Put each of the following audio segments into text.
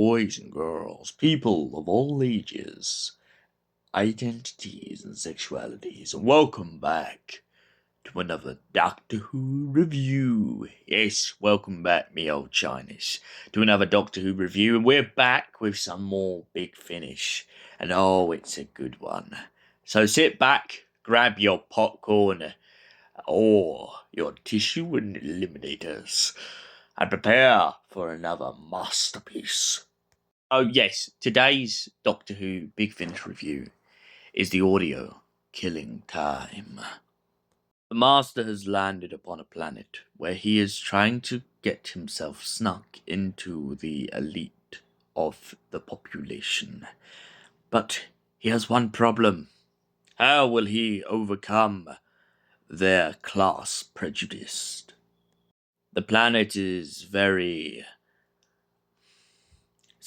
boys and girls, people of all ages, identities and sexualities, and welcome back to another Doctor Who review. Yes, welcome back, me old Chinese, to another Doctor Who review, and we're back with some more Big Finish, and oh, it's a good one. So sit back, grab your popcorn, or your tissue and eliminators, and prepare for another masterpiece. Oh yes, today's Doctor Who Big Finish review is the audio Killing Time. The Master has landed upon a planet where he is trying to get himself snuck into the elite of the population. But he has one problem. How will he overcome their class prejudice? The planet is very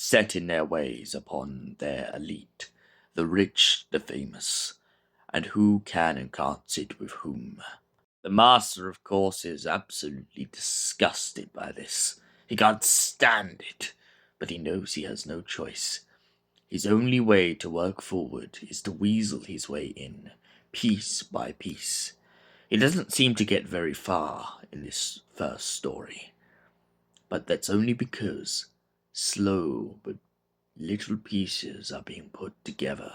set in their ways upon their elite, the rich, the famous, and who can and can't sit with whom. The Master, of course, is absolutely disgusted by this. He can't stand it, but he knows he has no choice. His only way to work forward is to weasel his way in, piece by piece. He doesn't seem to get very far in this first story, but that's only because slow but little pieces are being put together.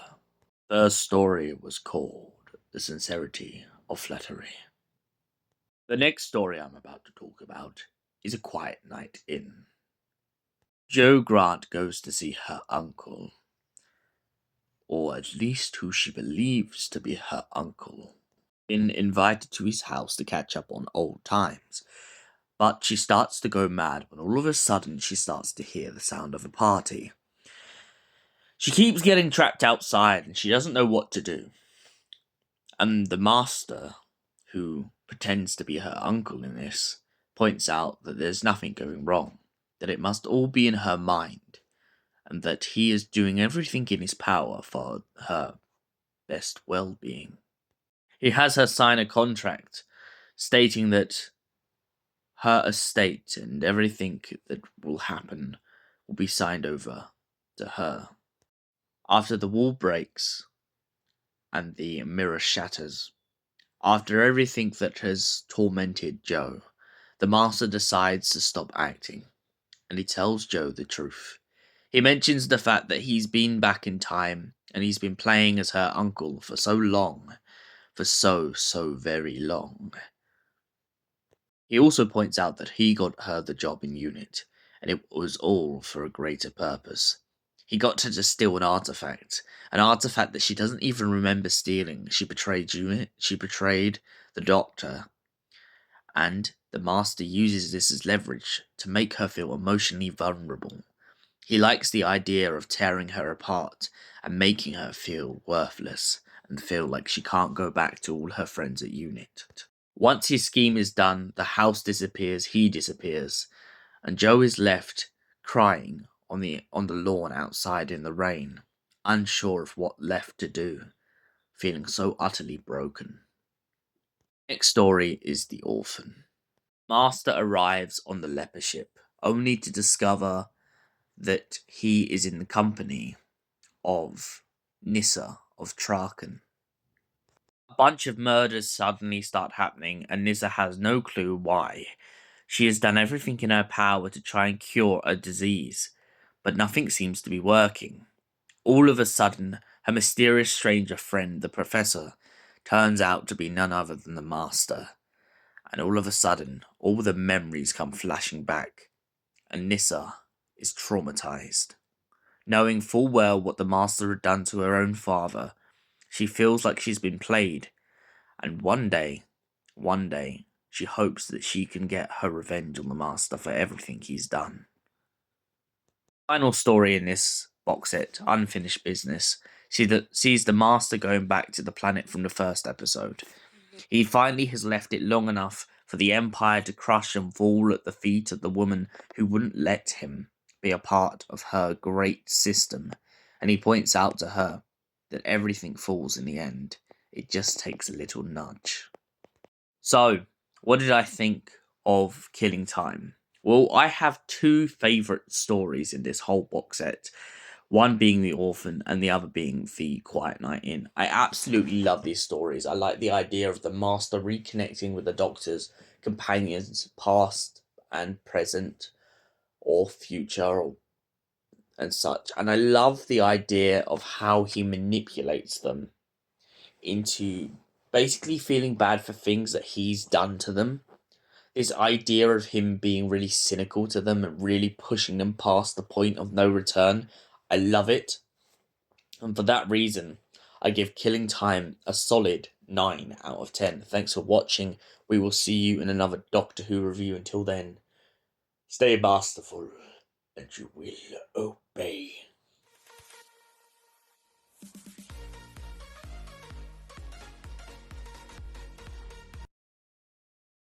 The first story was called The Sincerity of Flattery. The next story I'm about to talk about is A Quiet Night In. Jo Grant goes to see her uncle, or at least who she believes to be her uncle, been invited to his house to catch up on old times. But she starts to go mad when all of a sudden she starts to hear the sound of a party. She keeps getting trapped outside and she doesn't know what to do. And the Master, who pretends to be her uncle in this, points out that there's nothing going wrong, that it must all be in her mind, and that he is doing everything in his power for her best well-being. He has her sign a contract stating that her estate and everything that will happen will be signed over to her. After the wall breaks and the mirror shatters, after everything that has tormented Jo, the Master decides to stop acting, and he tells Jo the truth. He mentions the fact that he's been back in time, and he's been playing as her uncle for so long, for so very long. He also points out that he got her the job in UNIT, and it was all for a greater purpose. He got her to steal an artifact that she doesn't even remember stealing. She betrayed UNIT, she betrayed the Doctor, and the Master uses this as leverage to make her feel emotionally vulnerable. He likes the idea of tearing her apart and making her feel worthless and feel like she can't go back to all her friends at UNIT. Once his scheme is done, the house disappears, he disappears, and Jo is left crying on the lawn outside in the rain, unsure of what left to do, feeling so utterly broken. Next story is The Orphan. Master arrives on the leper ship, only to discover that he is in the company of Nyssa of Traken. A bunch of murders suddenly start happening, and Nyssa has no clue why. She has done everything in her power to try and cure a disease, but nothing seems to be working. All of a sudden, her mysterious stranger friend, the Professor, turns out to be none other than the Master. And all of a sudden, all the memories come flashing back, and Nyssa is traumatized. Knowing full well what the Master had done to her own father, she feels like she's been played, and one day, she hopes that she can get her revenge on the Master for everything he's done. Final story in this box set, Unfinished Business, sees the Master going back to the planet from the first episode. He finally has left it long enough for the Empire to crush and fall at the feet of the woman who wouldn't let him be a part of her great system, and he points out to her that everything falls in the end. It just takes a little nudge. So, what did I think of Killing Time? Well, I have two favourite stories in this whole box set. One being The Orphan and the other being The Quiet Night In. I absolutely love these stories. I like the idea of the master reconnecting with the Doctor's companions, past and present, or future, and such. And I love the idea of how he manipulates them into basically feeling bad for things that he's done to them. This idea of him being really cynical to them and really pushing them past the point of no return. I love it. And for that reason, I give Killing Time a solid 9 out of 10. Thanks for watching. We will see you in another Doctor Who review. Until then, stay masterful and you will obey.